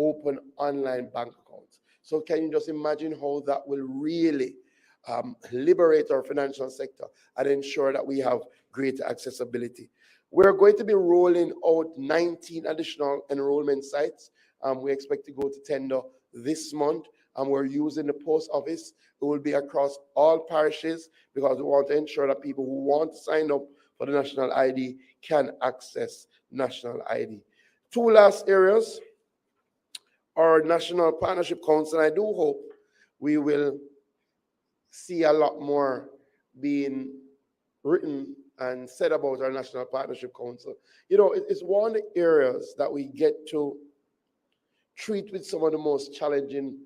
open online bank accounts. So can you just imagine how that will really liberate our financial sector and ensure that we have greater accessibility? We're going to be rolling out 19 additional enrollment sites. We expect to go to tender this month, and we're using the post office. It will be across all parishes because we want to ensure that people who want to sign up for the national ID can access national ID. Two last areas, our National Partnership Council. I do hope we will see a lot more being written and said about our National Partnership Council. You know, it's one of the areas that we get to treat with some of the most challenging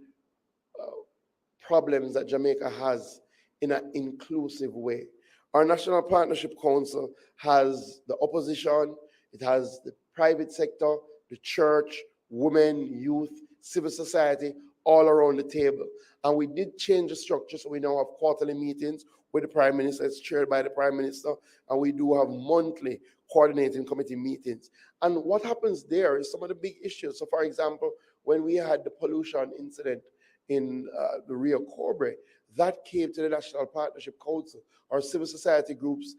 problems that Jamaica has in an inclusive way. Our National Partnership Council has the opposition, it has the private sector, the church, women, youth, civil society, all around the table. And we did change the structure, so we now have quarterly meetings with the Prime Minister. It's chaired by the Prime Minister, and we do have monthly coordinating committee meetings. And what happens there is some of the big issues. So, for example, when we had the pollution incident in the Rio Cobre, that came to the National Partnership Council. Our civil society groups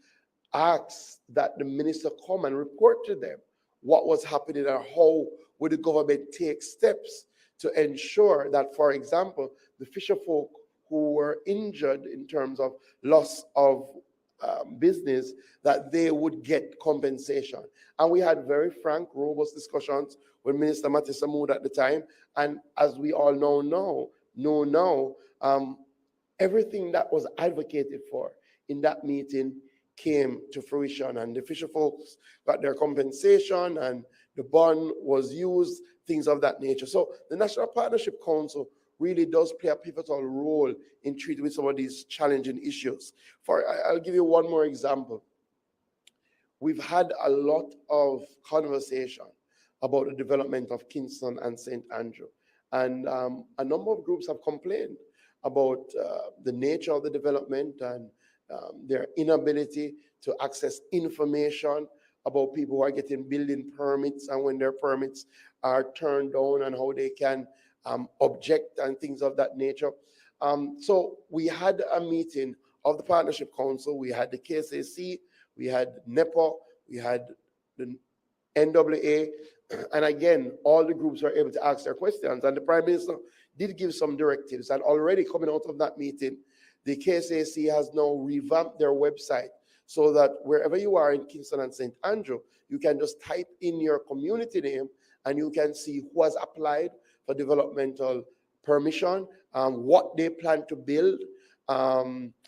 asked that the minister come and report to them what was happening and how would the government take steps to ensure that, for example, the fisher folk who were injured in terms of loss of business, that they would get compensation. And we had very frank, robust discussions with Minister Matissa Mood at the time. And as we all know now, everything that was advocated for in that meeting came to fruition, and the fisher folks got their compensation and the bond was used, things of that nature. So the National Partnership Council really does play a pivotal role in treating with some of these challenging issues. I'll give you one more example. We've had a lot of conversation about the development of Kingston and St. Andrew. And a number of groups have complained about the nature of the development and their inability to access information about people who are getting building permits and when their permits are turned down and how they can object and things of that nature. So we had a meeting of the Partnership Council. We had the KSAC, we had NEPA, we had the NWA, and again, all the groups were able to ask their questions. And the Prime Minister did give some directives. And already coming out of that meeting, the KSAC has now revamped their website so that wherever you are in Kingston and St. Andrew, you can just type in your community name and you can see who has applied for developmental permission, what they plan to build,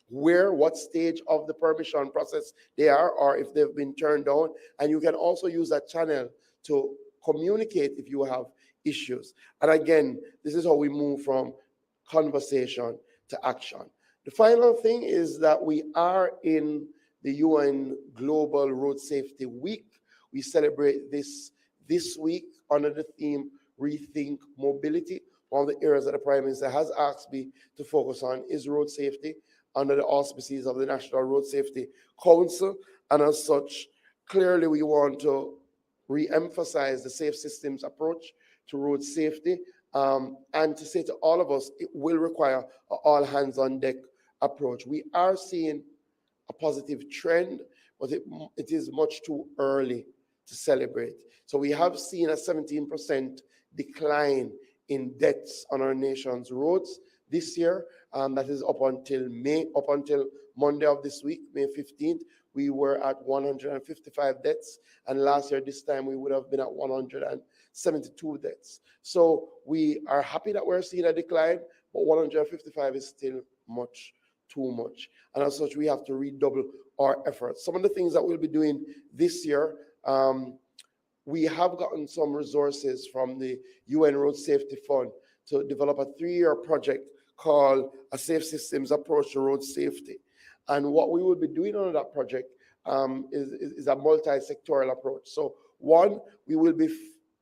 what stage of the permission process they are, or if they've been turned down. And you can also use that channel to communicate if you have issues. And again, this is how we move from conversation to action. The final thing is that we are in the UN Global Road Safety Week. We celebrate this week under the theme Rethink Mobility. One of the areas that the Prime Minister has asked me to focus on is road safety under the auspices of the National Road Safety Council. And as such, clearly we want to re-emphasize the safe systems approach to road safety, and to say to all of us, it will require an all hands on deck approach. We are seeing a positive trend, but it is much too early to celebrate. So we have seen a 17% decline in deaths on our nation's roads this year. That is up until Monday of this week, May 15th. We were at 155 deaths, and last year this time we would have been at 172 deaths. So we are happy that we're seeing a decline, but 155 is still too much. And as such, we have to redouble our efforts. Some of the things that we'll be doing this year, we have gotten some resources from the UN Road Safety Fund to develop a 3-year project called A Safe Systems Approach to Road Safety. And what we will be doing on that project is a multi-sectoral approach. So one, we will be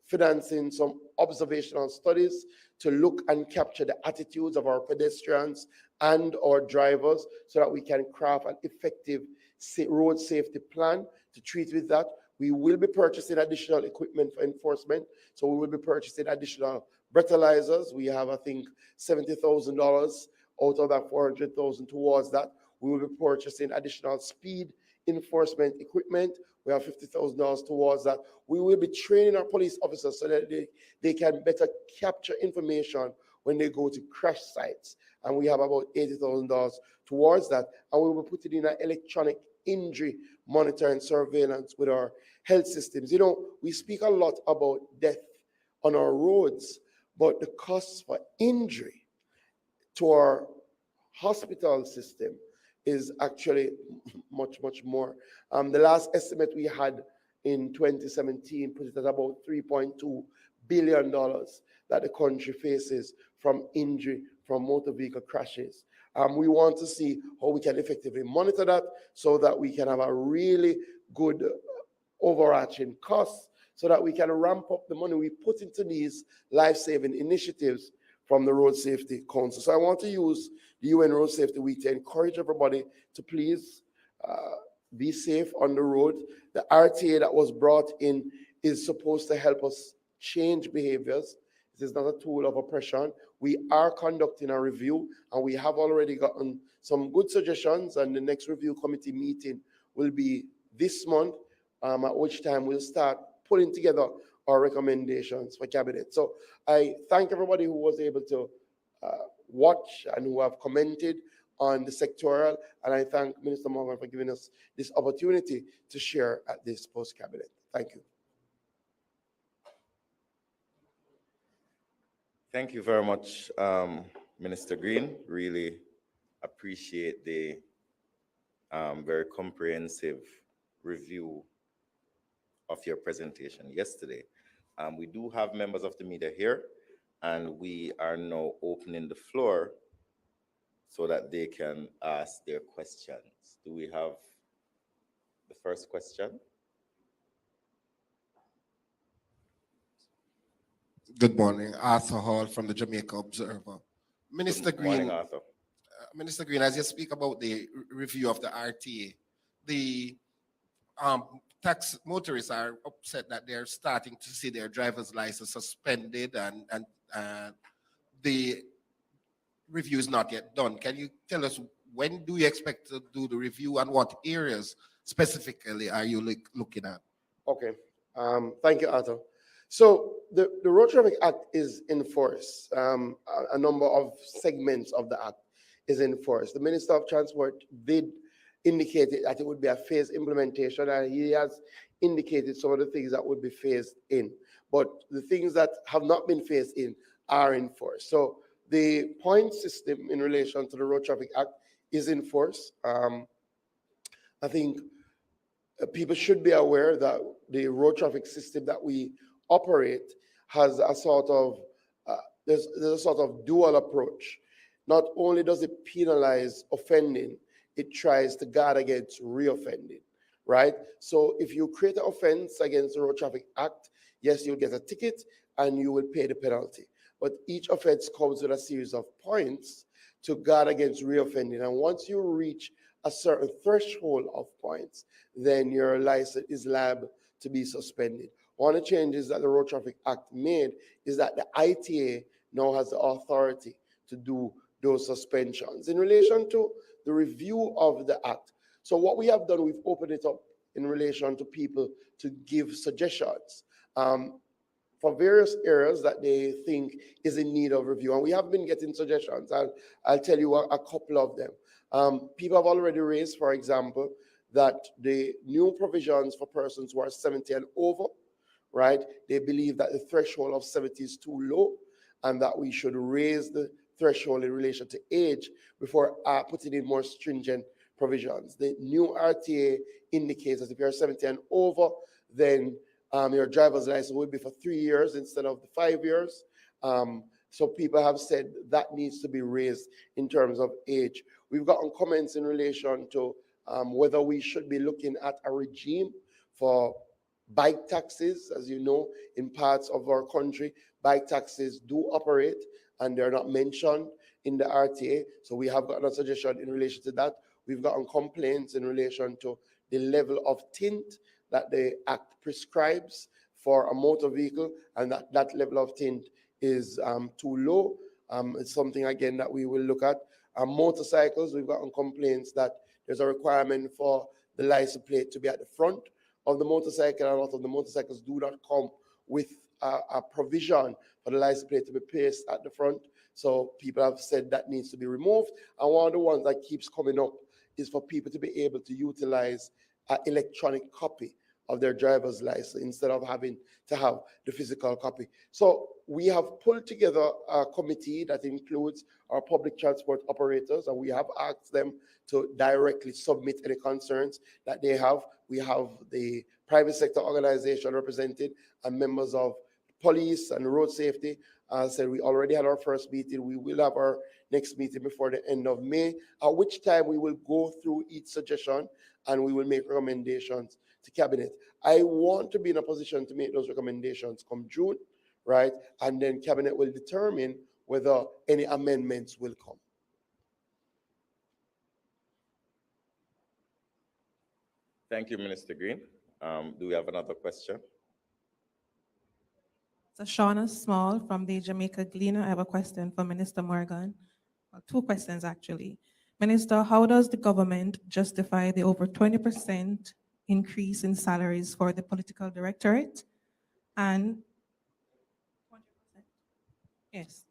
financing some observational studies to look and capture the attitudes of our pedestrians and our drivers so that we can craft an effective road safety plan to treat with that. We will be purchasing additional equipment for enforcement. So we will be purchasing additional breathalyzers. We have, I think, $70,000 out of that 400,000 towards that. We will be purchasing additional speed enforcement equipment. We have $50,000 towards that. We will be training our police officers so that they can better capture information when they go to crash sites. And we have about $80,000 towards that. And we will be putting in an electronic injury monitoring surveillance with our health systems. You know, we speak a lot about death on our roads, but the costs for injury to our hospital system is actually much, much more. The last estimate we had in 2017 put it at about $3.2 billion that the country faces from injury from motor vehicle crashes. We want to see how we can effectively monitor that so that we can have a really good overarching cost so that we can ramp up the money we put into these life-saving initiatives from the Road Safety Council. So I want to use the UN Road Safety Week to encourage everybody to please be safe on the road. The RTA that was brought in is supposed to help us change behaviors. It is not a tool of oppression. We are conducting a review, and we have already gotten some good suggestions, and the next review committee meeting will be this month, at which time we'll start putting together our recommendations for cabinet. So I thank everybody who was able to watch and who have commented on the sectorial, and I thank Minister Morgan for giving us this opportunity to share at this post-cabinet. Thank you. Thank you very much, Minister Green. Really appreciate the very comprehensive review of your presentation yesterday. We do have members of the media here, and we are now opening the floor so that they can ask their questions. Do we have the first question? Good morning, Arthur Hall from the Jamaica Observer. Minister Good morning, Green, Arthur. Minister Green, as you speak about the review of the RTA, the tax motorists are upset that they're starting to see their driver's license suspended and the review is not yet done. Can you tell us when do you expect to do the review and what areas specifically are you looking at? Okay, thank you, Arthur. So the Road Traffic Act is in force. A number of segments of the act is in force. The Minister of Transport did indicate that it would be a phased implementation, and he has indicated some of the things that would be phased in. But the things that have not been phased in are in force. So the point system in relation to the Road Traffic Act is in force. I think people should be aware that the road traffic system that we operate has a sort of there's a sort of dual approach. Not only does it penalize offending, it tries to guard against reoffending, right? So if you create an offense against the Road Traffic Act, yes, you'll get a ticket and you will pay the penalty. But each offense comes with a series of points to guard against reoffending. And once you reach a certain threshold of points, then your license is liable to be suspended. One of the changes that the Road Traffic Act made is that the ITA now has the authority to do those suspensions. In relation to the review of the act, so what we have done, we've opened it up in relation to people to give suggestions for various areas that they think is in need of review. And we have been getting suggestions. I'll tell you a couple of them. People have already raised, for example, that the new provisions for persons who are 70 and over, right? They believe that the threshold of 70 is too low and that we should raise the threshold in relation to age before putting in more stringent provisions. The new RTA indicates that if you're 70 and over, then your driver's license will be for 3 years instead of the 5 years. So people have said that needs to be raised in terms of age. We've gotten comments in relation to whether we should be looking at a regime for bike taxis. As you know, in parts of our country, bike taxis do operate and they're not mentioned in the RTA. So we have gotten a suggestion in relation to that. We've gotten complaints in relation to the level of tint that the Act prescribes for a motor vehicle, and that level of tint is too low. It's something, again, that we will look at. Motorcycles, we've gotten complaints that there's a requirement for the license plate to be at the front of the motorcycle, and a lot of the motorcycles do not come with a provision for the license plate to be placed at the front. So people have said that needs to be removed. And one of the ones that keeps coming up is for people to be able to utilize an electronic copy of their driver's license instead of having to have the physical copy. So we have pulled together a committee that includes our public transport operators, and we have asked them to directly submit any concerns that they have. We have the private sector organization represented and members of police and road safety. As I said, we already had our first meeting. We will have our next meeting before the end of May, at which time we will go through each suggestion and we will make recommendations to cabinet. I want to be in a position to make those recommendations come June, right? And then cabinet will determine whether any amendments will come. Thank you, Minister Green. Do we have another question? So Shauna Small from the Jamaica Gleaner. I have a question for Minister Morgan. Well, two questions, actually. Minister, how does the government justify the over 20% increase in salaries for the political directorate? And 20%? Yes.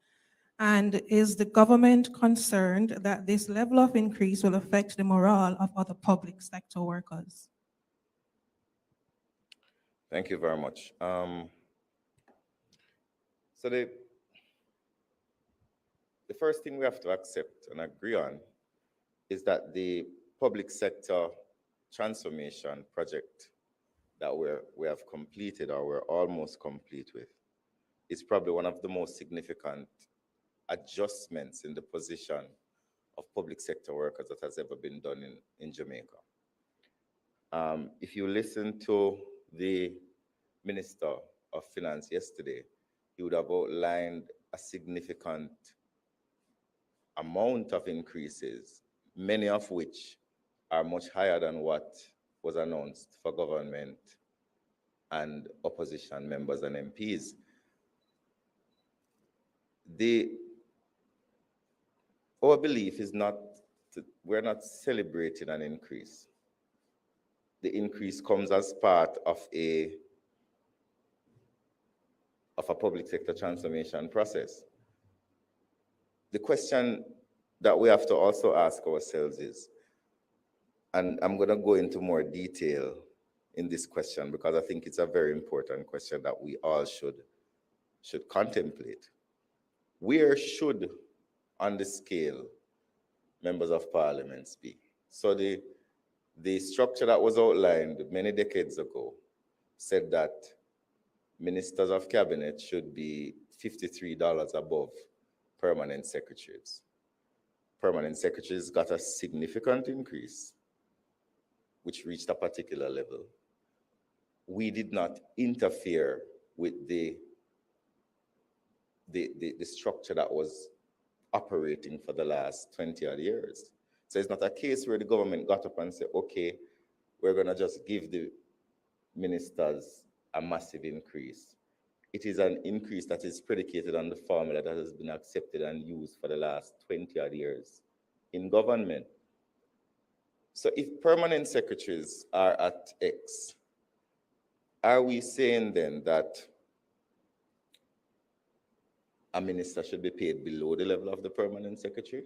And is the government concerned that this level of increase will affect the morale of other public sector workers? Thank you very much. So the first thing we have to accept and agree on is that the public sector transformation project that we have completed, or we're almost complete with, is probably one of the most significant adjustments in the position of public sector workers that has ever been done in Jamaica. If you listen to the Minister of Finance yesterday, he would have outlined a significant amount of increases, many of which are much higher than what was announced for government and opposition members and MPs. Our belief is we're not celebrating an increase. The increase comes as part of a public sector transformation process. The question that we have to also ask ourselves is, and I'm going to go into more detail in this question because I think it's a very important question that we all should contemplate. Where should, on the scale, members of parliament be? So the structure that was outlined many decades ago said that ministers of cabinet should be $53 above permanent secretaries. Permanent secretaries got a significant increase, which reached a particular level. We did not interfere with the structure that was operating for the last 20-odd years. So it's not a case where the government got up and said, okay, we're going to just give the ministers a massive increase. It is an increase that is predicated on the formula that has been accepted and used for the last 20-odd years in government. So if permanent secretaries are at X, are we saying then that a minister should be paid below the level of the permanent secretary?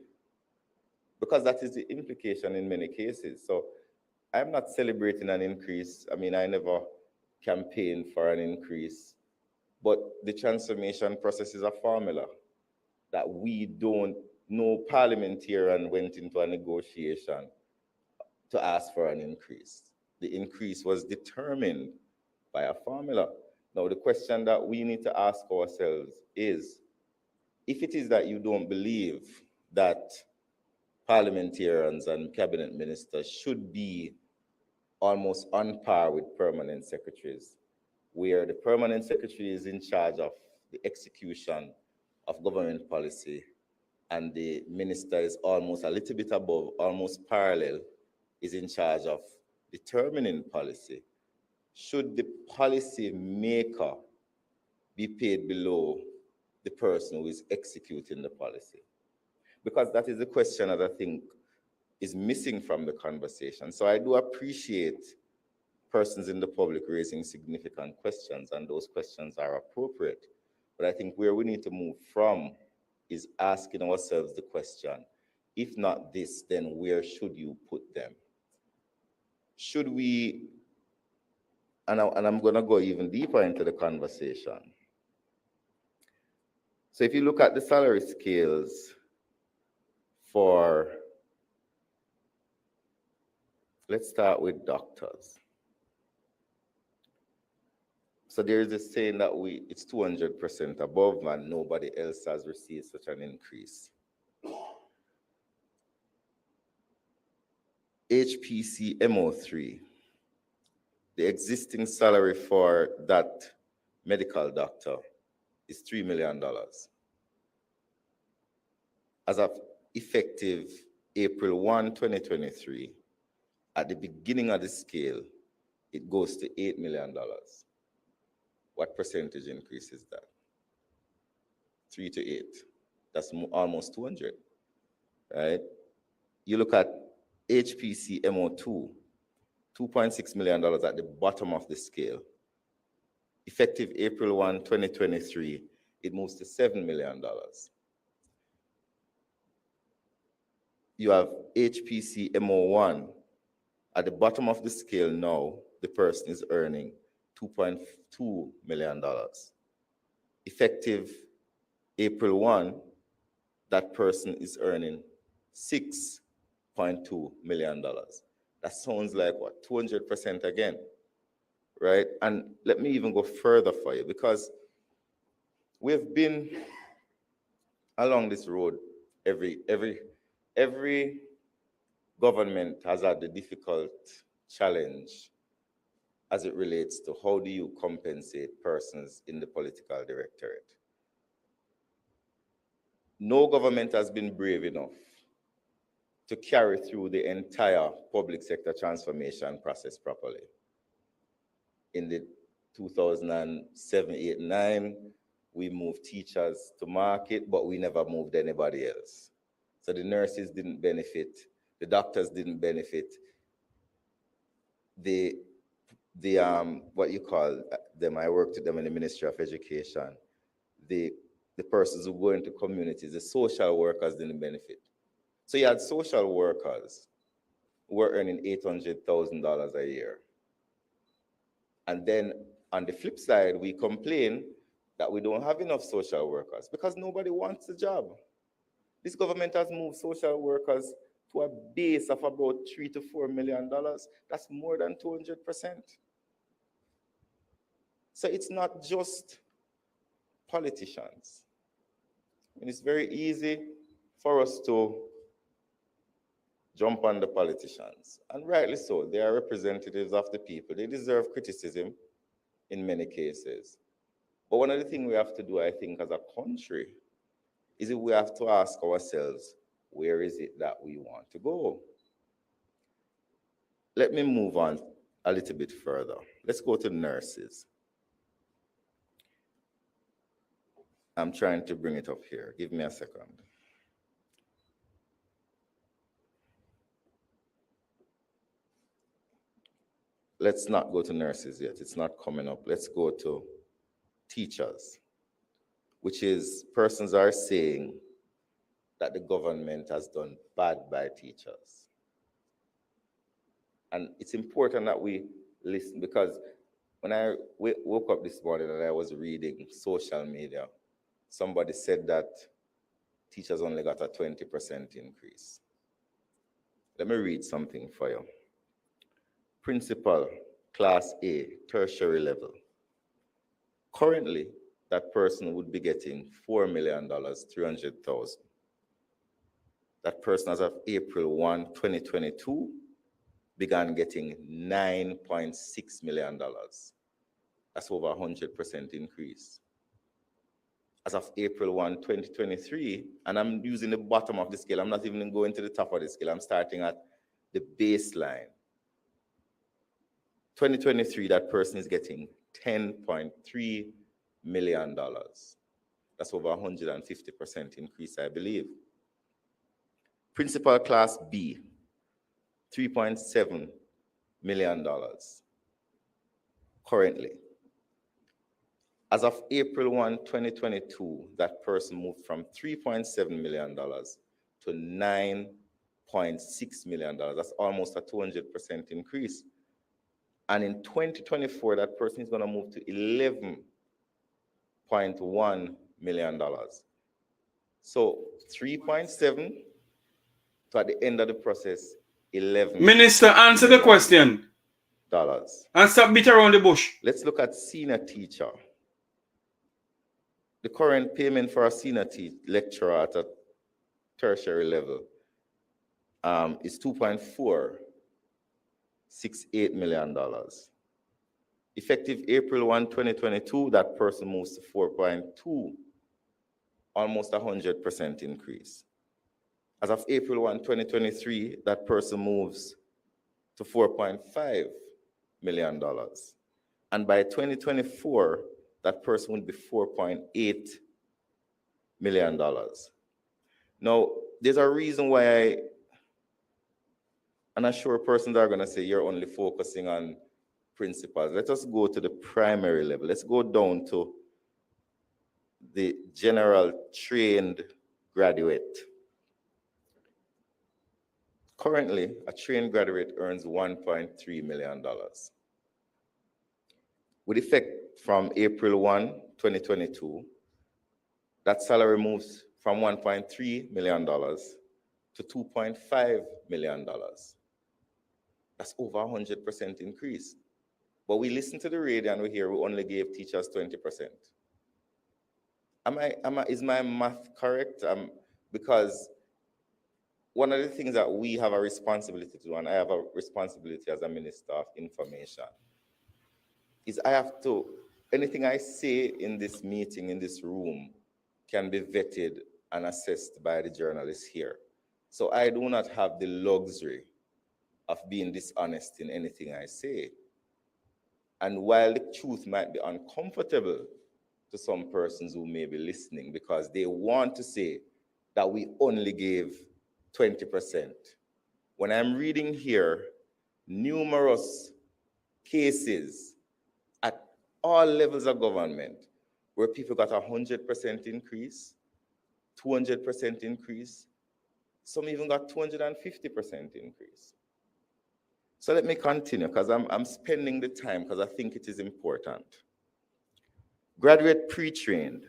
Because that is the implication in many cases. So I'm not celebrating an increase. I mean, I never campaigned for an increase, but the transformation process is a formula that we don't know. Parliamentarian went into a negotiation to ask for an increase. The increase was determined by a formula. Now, the question that we need to ask ourselves is, if it is that you don't believe that parliamentarians and cabinet ministers should be almost on par with permanent secretaries, where the permanent secretary is in charge of the execution of government policy and the minister is almost a little bit above, almost parallel, is in charge of determining policy, should the policy maker be paid below the person who is executing the policy? Because that is the question that I think is missing from the conversation. So I do appreciate persons in the public raising significant questions, and those questions are appropriate. But I think where we need to move from is asking ourselves the question, if not this, then where should you put them? Should we, and I'm going to go even deeper into the conversation. So if you look at the salary scales for, let's start with doctors. So there is a saying that it's 200% above, and nobody else has received such an increase. HPC MO3, the existing salary for that medical doctor is $3 million. As of effective April 1, 2023, at the beginning of the scale, it goes to $8 million. What percentage increase is that? 3 to 8. That's almost 200, right? You look at HPC MO2, $2.6 million at the bottom of the scale. Effective April 1, 2023, it moves to $7 million. You have HPC MO1. At the bottom of the scale now, the person is earning $2.2 million. Effective April 1, that person is earning $6.2 million. That sounds like what, 200% again, right? And let me even go further for you, because we've been along this road. Every government has had the difficult challenge as it relates to how do you compensate persons in the political directorate. No government has been brave enough to carry through the entire public sector transformation process properly. In the 2007, 8, 9, we moved teachers to market, but we never moved anybody else. So the nurses didn't benefit, the doctors didn't benefit, what you call them, I worked with them in the Ministry of Education, the persons who go into communities, the social workers didn't benefit. So you had social workers who were earning $800,000 a year. And then on the flip side, we complain that we don't have enough social workers because nobody wants the job. This government has moved social workers to a base of about $3 to $4 million. That's more than 200%. So it's not just politicians. And it's very easy for us to jump on the politicians. And rightly so, they are representatives of the people. They deserve criticism in many cases. But one of the things we have to do, I think, as a country, is that we have to ask ourselves, where is it that we want to go? Let me move on a little bit further. Let's go to nurses. I'm trying to bring it up here. Give me a second. Let's not go to nurses yet. It's not coming up. Let's go to teachers, which is persons are saying that the government has done bad by teachers. And it's important that we listen, because when I woke up this morning and I was reading social media, somebody said that teachers only got a 20% increase. Let me read something for you. Principal, Class A, tertiary level. Currently, that person would be getting $4 million, 300,000. That person, as of April 1, 2022, began getting $9.6 million. That's over 100% increase. As of April 1, 2023, and I'm using the bottom of the scale, I'm not even going to the top of the scale, I'm starting at the baseline. 2023, that person is getting $10.3 million. That's over 150% increase, I believe. Principal class B, $3.7 million currently. As of April 1, 2022, that person moved from $3.7 million to $9.6 million. That's almost a 200% increase. And in 2024, that person is going to move to $11.1 million. So 3.7 to at the end of the process, 11. Minister, answer the question. Dollars. And stop beat around the bush. Let's look at senior teacher. The current payment for a senior lecturer at a tertiary level is $2.468 million. Effective April 1, 2022, that person moves to 4.2, almost 100% increase. As of April 1, 2023, that person moves to $4.5 million. And by 2024, that person would be $4.8 million. Now, there's a reason why I'm not sure persons are going to say you're only focusing on principals. Let us go to the primary level. Let's go down to the general trained graduate. Currently, a trained graduate earns $1.3 million. With effect from April 1, 2022, that salary moves from $1.3 million to $2.5 million. That's over 100% increase. But we listen to the radio and we hear we only gave teachers 20%. Is my math correct? Because one of the things that we have a responsibility to do, and I have a responsibility as a Minister of Information, is I have to, anything I say in this meeting, in this room, can be vetted and assessed by the journalists here. So I do not have the luxury of being dishonest in anything I say. And while the truth might be uncomfortable to some persons who may be listening because they want to say that we only gave 20%. When I'm reading here, numerous cases at all levels of government where people got 100% increase, 200% increase, some even got 250% increase. So let me continue because I'm spending the time because I think it is important. Graduate pre-trained.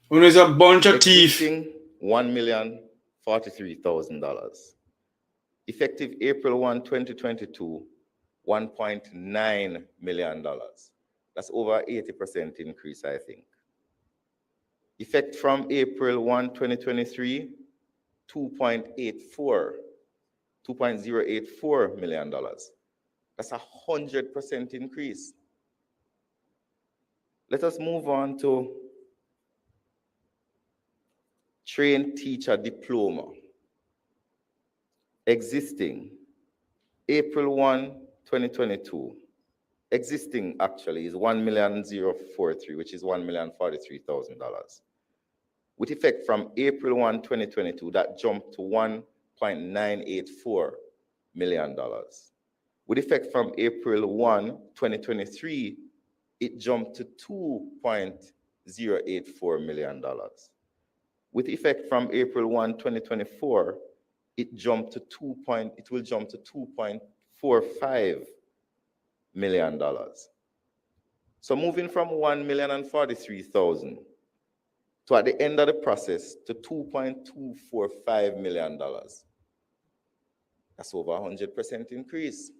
When there's a bunch of teeth. $1,043,000. Effective April 1, 2022, $1.9 million. That's over 80% increase, I think. Effect from April 1, 2023, $2.084 million. That's 100% increase. Let us move on to trained teacher diploma. Existing, April 1, 2022. Existing actually is $1,043,000, which is $1,043,000. With effect from April 1, 2022, that jumped to $1.984 million. With effect from April 1, 2023, it jumped to $2.084 million. With effect from April 1, 2024, it will jump to $2.45 million. So moving from $1,043,000 to at the end of the process to $2.245 million. That's over 100% increase.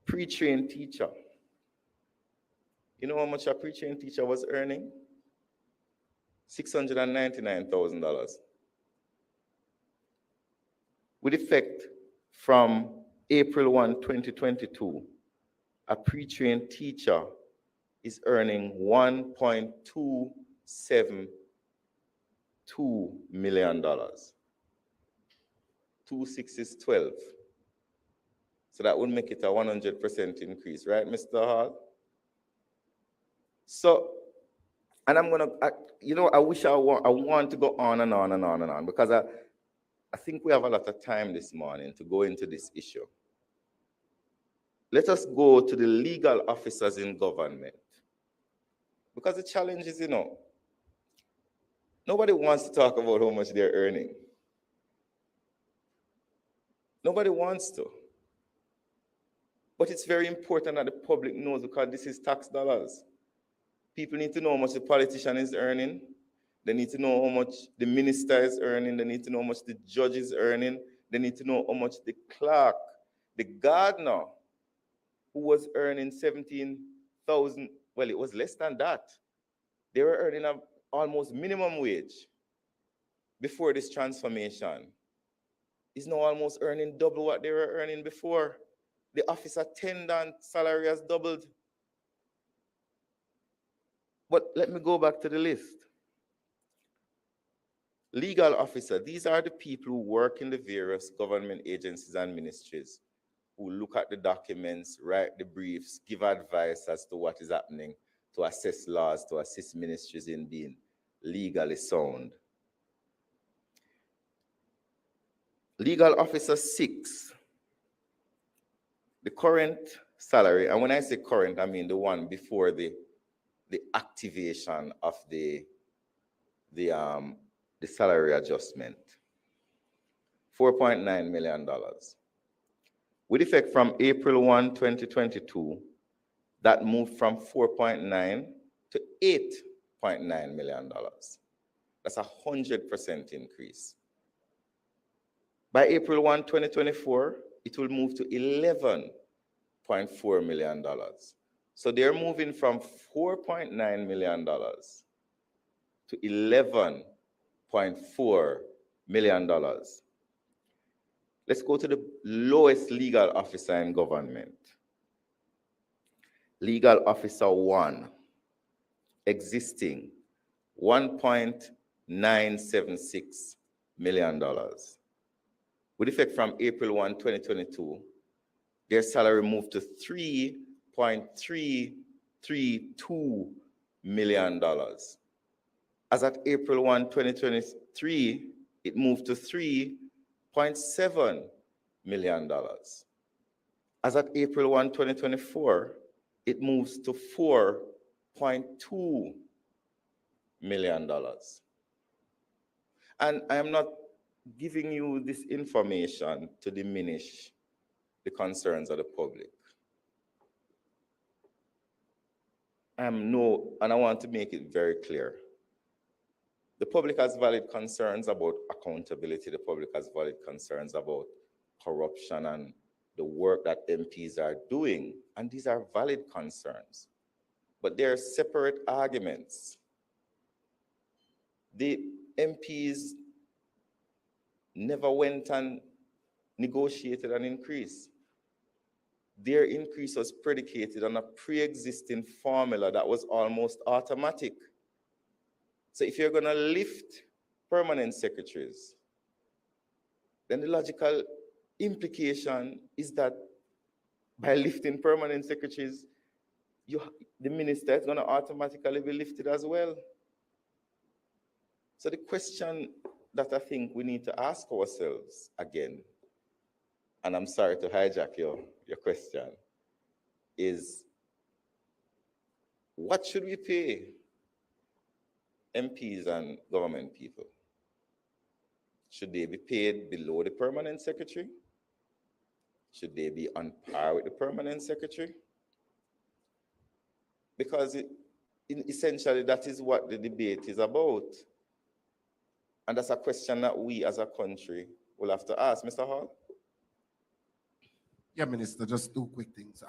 Pre-trained teacher. You know how much a pre-trained teacher was earning? $699,000. With effect from April 1, 2022, a pre-trained teacher is earning $1.272 million. 2 6 is 12. So that would make it a 100% increase, right, Mr. Hall? So, and I'm gonna, I wish I want to go on and on and on and on, because I think we have a lot of time this morning to go into this issue. Let us go to the legal officers in government, because the challenge is, nobody wants to talk about how much they're earning. Nobody wants to. But it's very important that the public knows, because this is tax dollars. People need to know how much the politician is earning. They need to know how much the minister is earning. They need to know how much the judge is earning. They need to know how much the clerk, the gardener, who was earning 17,000, well, it was less than that. They were earning almost minimum wage before this transformation. Is now almost earning double what they were earning before. The office attendant salary has doubled. But let me go back to the list. Legal officer, these are the people who work in the various government agencies and ministries, who look at the documents, write the briefs, give advice as to what is happening, to assess laws, to assist ministries in being legally sound. Legal officer 6, the current salary, and when I say current, I mean the one before the activation of the salary adjustment, $4.9 million. With effect from April 1, 2022, that moved from 4.9 to $8.9 million. That's a 100% increase. By April 1, 2024, it will move to $11.4 million. So they're moving from $4.9 million to $11.4 million. Let's go to the lowest legal officer in government. Legal officer 1, existing, $1.976 million. With effect from April 1, 2022, their salary moved to $3.332 million. As at April 1, 2023, it moved to $3.7 million. As at April 1, 2024, it moves to $4.2 million. And I am not giving you this information to diminish the concerns of the public. And I want to make it very clear. The public has valid concerns about accountability. The public has valid concerns about corruption and the work that MPs are doing. And these are valid concerns. But they are separate arguments. The MPs never went and negotiated an increase. Their increase was predicated on a pre-existing formula that was almost automatic. So if you're going to lift permanent secretaries, then the logical implication is that by lifting permanent secretaries, the minister is going to automatically be lifted as well. So the question that I think we need to ask ourselves again, and I'm sorry to hijack your question, is what should we pay MPs and government people? Should they be paid below the permanent secretary? Should they be on par with the permanent secretary? Because essentially that is what the debate is about. And that's a question that we as a country will have to ask. Mr. Hall? Yeah, Minister, just two quick things.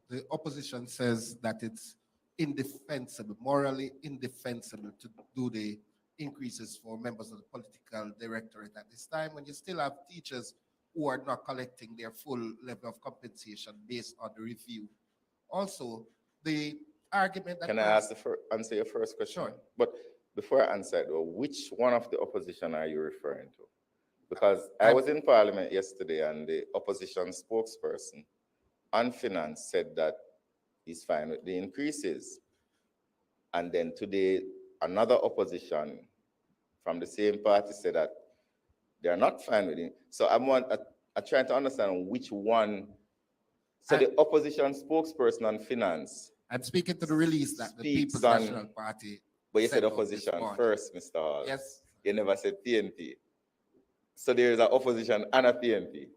The opposition says that it's indefensible, morally indefensible to do the increases for members of the political directorate at this time when you still have teachers who are not collecting their full level of compensation based on the review. Also, the argument that— Can I answer your first question? Sure. But before I answer it, which one of the opposition are you referring to? Because I was in Parliament yesterday and the opposition spokesperson on finance said that he's fine with the increases. And then today, another opposition from the same party said that they're not fine with it. So I'm trying to understand which one. So the opposition spokesperson on finance. I'm speaking to the release that the speaks People's on- National Party. But you sent said out this opposition morning. first, Mr. Hall. Yes. You never said PNP. So there is an opposition and a PNP.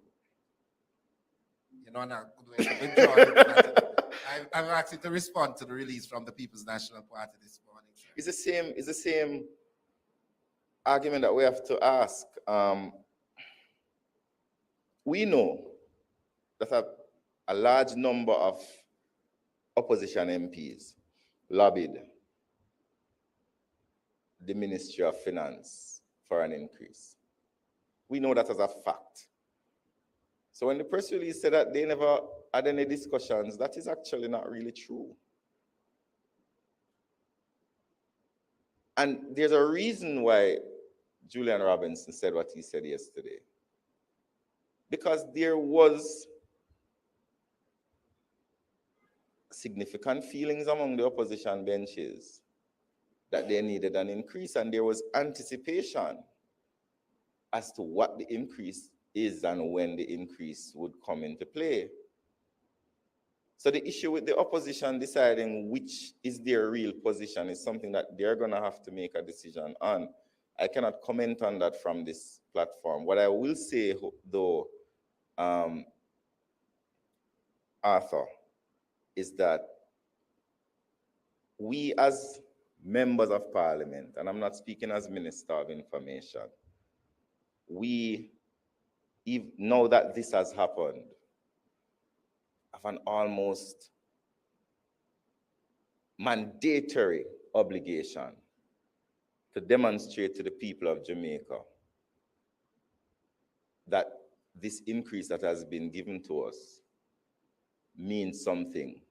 You know, now, good way to withdraw it, but I'm asking to respond to the release from the People's National Party this morning. Sir. It's the same argument that we have to ask. We know that a large number of opposition MPs lobbied the Ministry of Finance for an increase. We know that as a fact. So when the press release said that they never had any discussions, that is actually not really true. And there's a reason why Julian Robinson said what he said yesterday. Because there was significant feelings among the opposition benches that they needed an increase, and there was anticipation as to what the increase is and when the increase would come into play. So the issue with the opposition deciding which is their real position is something that they're going to have to make a decision on. I cannot comment on that from this platform. What I will say, though, Arthur, is that we as members of parliament, and I'm not speaking as Minister of Information, we, now that this has happened, have an almost mandatory obligation to demonstrate to the people of Jamaica that this increase that has been given to us means something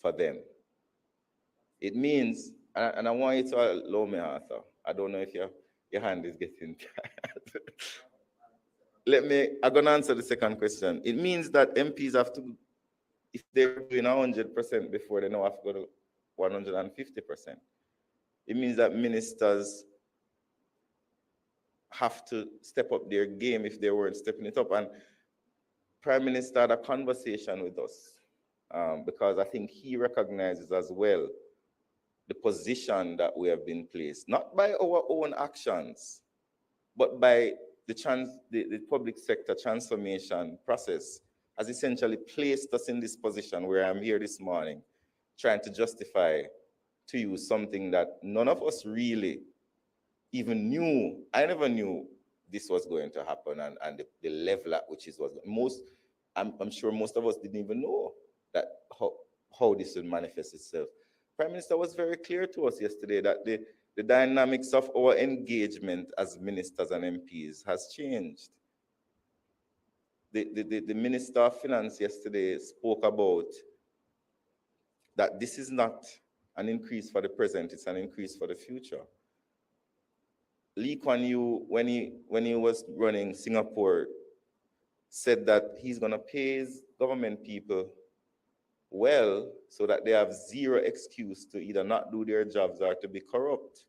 for them. It means, and I want you to allow me, Arthur. I don't know if your hand is getting tired. I'm going to answer the second question. It means that MPs have to, if they're doing 100% before, they now have to go to 150%. It means that ministers have to step up their game if they weren't stepping it up. And Prime Minister had a conversation with us because I think he recognizes as well the position that we have been placed, not by our own actions, but by the public sector transformation process has essentially placed us in this position where I'm here this morning trying to justify to you something that none of us really even knew. I never knew this was going to happen and the level at which it was. I'm sure most of us didn't even know that how this would manifest itself. Prime Minister was very clear to us yesterday that the dynamics of our engagement as ministers and MPs has changed. The Minister of Finance yesterday spoke about that this is not an increase for the present, it's an increase for the future. Lee Kuan Yew, when he was running Singapore, said that he's going to pay his government people well so that they have zero excuse to either not do their jobs or to be corrupt.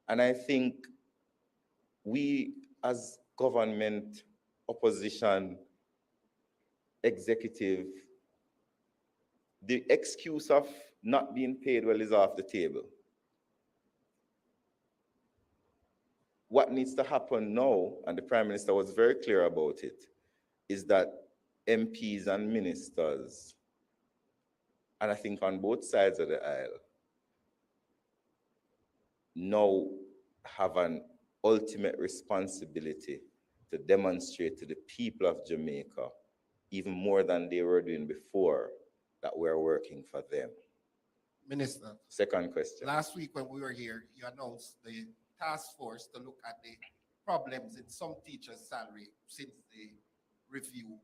And I think we as government, opposition, executive, the excuse of not being paid well is off the table. What needs to happen now, and the Prime Minister was very clear about it, is that MPs and ministers, and I think on both sides of the aisle, now have an ultimate responsibility to demonstrate to the people of Jamaica, even more than they were doing before, that we're working for them. Minister, Second question. last week when we were here, you announced the task force to look at the problems in some teachers' salary since the review.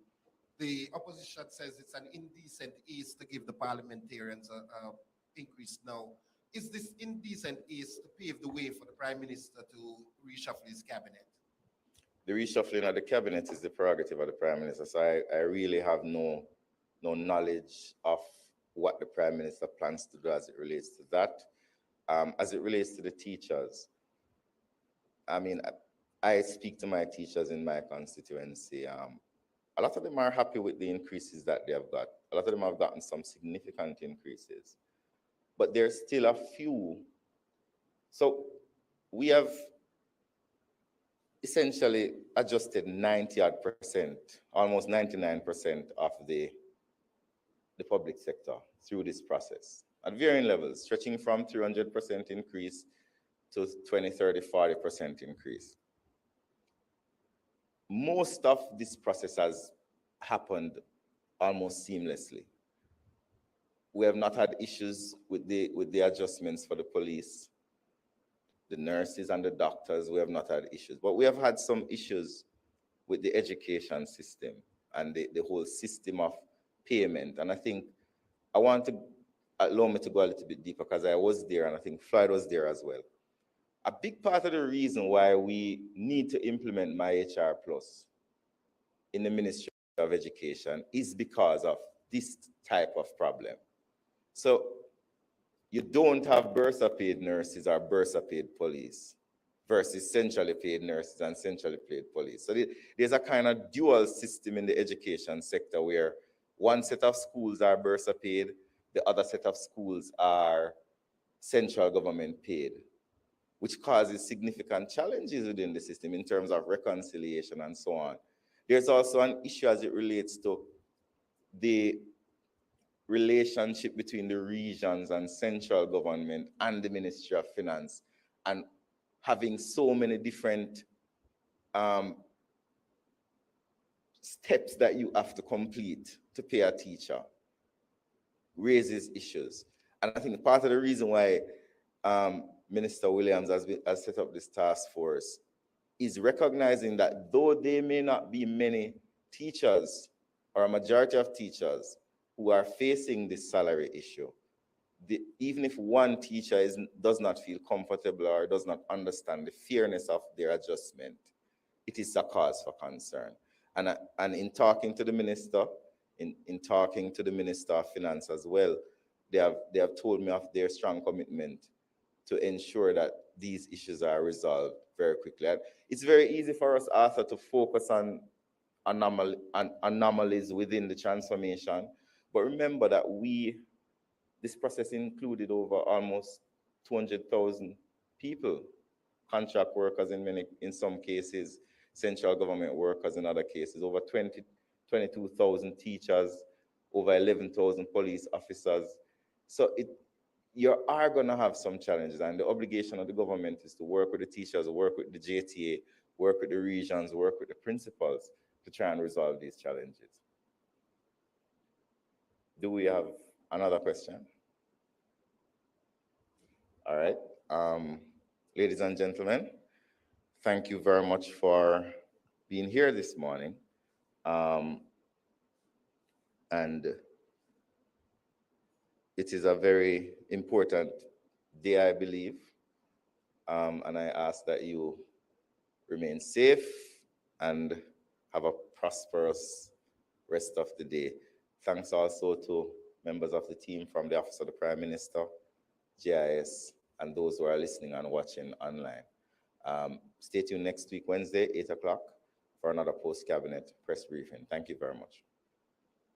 The opposition says it's an indecent ease to give the parliamentarians an increase now. Is this indecent ease to pave the way for the Prime Minister to reshuffle his cabinet? the reshuffling of the cabinet is the prerogative of the Prime Minister. So I really have no knowledge of what the Prime Minister plans to do as it relates to that. As it relates to the teachers, I mean, I speak to my teachers in my constituency. A lot of them are happy with the increases that they have got. A lot of them have gotten some significant increases, but there's still a few. So we have essentially adjusted 90-odd%, almost 99% of the public sector through this process at varying levels, stretching from 300% increase to 20, 30, 40% increase. Most of this process has happened almost seamlessly. We have not had issues with the adjustments for the police, the nurses and the doctors. We have not had issues, but we have had some issues with the education system and the whole system of payment. And I think I want to allow me to go a little bit deeper because I was there and I think Floyd was there as well. A big part of the reason why we need to implement MyHR Plus in the Ministry of Education is because of this type of problem. So you don't have bursa paid nurses or bursa paid police versus centrally paid nurses and centrally paid police. So there's a kind of dual system in the education sector where one set of schools are bursa paid, the other set of schools are central government paid, which causes significant challenges within the system in terms of reconciliation and so on. There's also an issue as it relates to the relationship between the regions and central government and the Ministry of Finance, and having so many different steps that you have to complete to pay a teacher raises issues. And I think part of the reason why Minister Williams has set up this task force is recognizing that though there may not be many teachers or a majority of teachers who are facing this salary issue, even if one teacher does not feel comfortable or does not understand the fairness of their adjustment, it is a cause for concern. And in talking to the minister, in talking to the Minister of Finance as well, they have told me of their strong commitment to ensure that these issues are resolved very quickly. And it's very easy for us, Arthur, to focus on anomalies within the transformation. But remember that this process included over almost 200,000 people, contract workers in some cases, central government workers in other cases, over 22,000 teachers, over 11,000 police officers. So you are going to have some challenges, and the obligation of the government is to work with the teachers, work with the JTA, work with the regions, work with the principals to try and resolve these challenges. Do we have another question? All right. Ladies and gentlemen, thank you very much for being here this morning. And it is a very important day, I believe. And I ask that you remain safe and have a prosperous rest of the day. Thanks also to members of the team from the Office of the Prime Minister, GIS, and those who are listening and watching online. Stay tuned next week, Wednesday, 8 o'clock, for another post-cabinet press briefing. Thank you very much.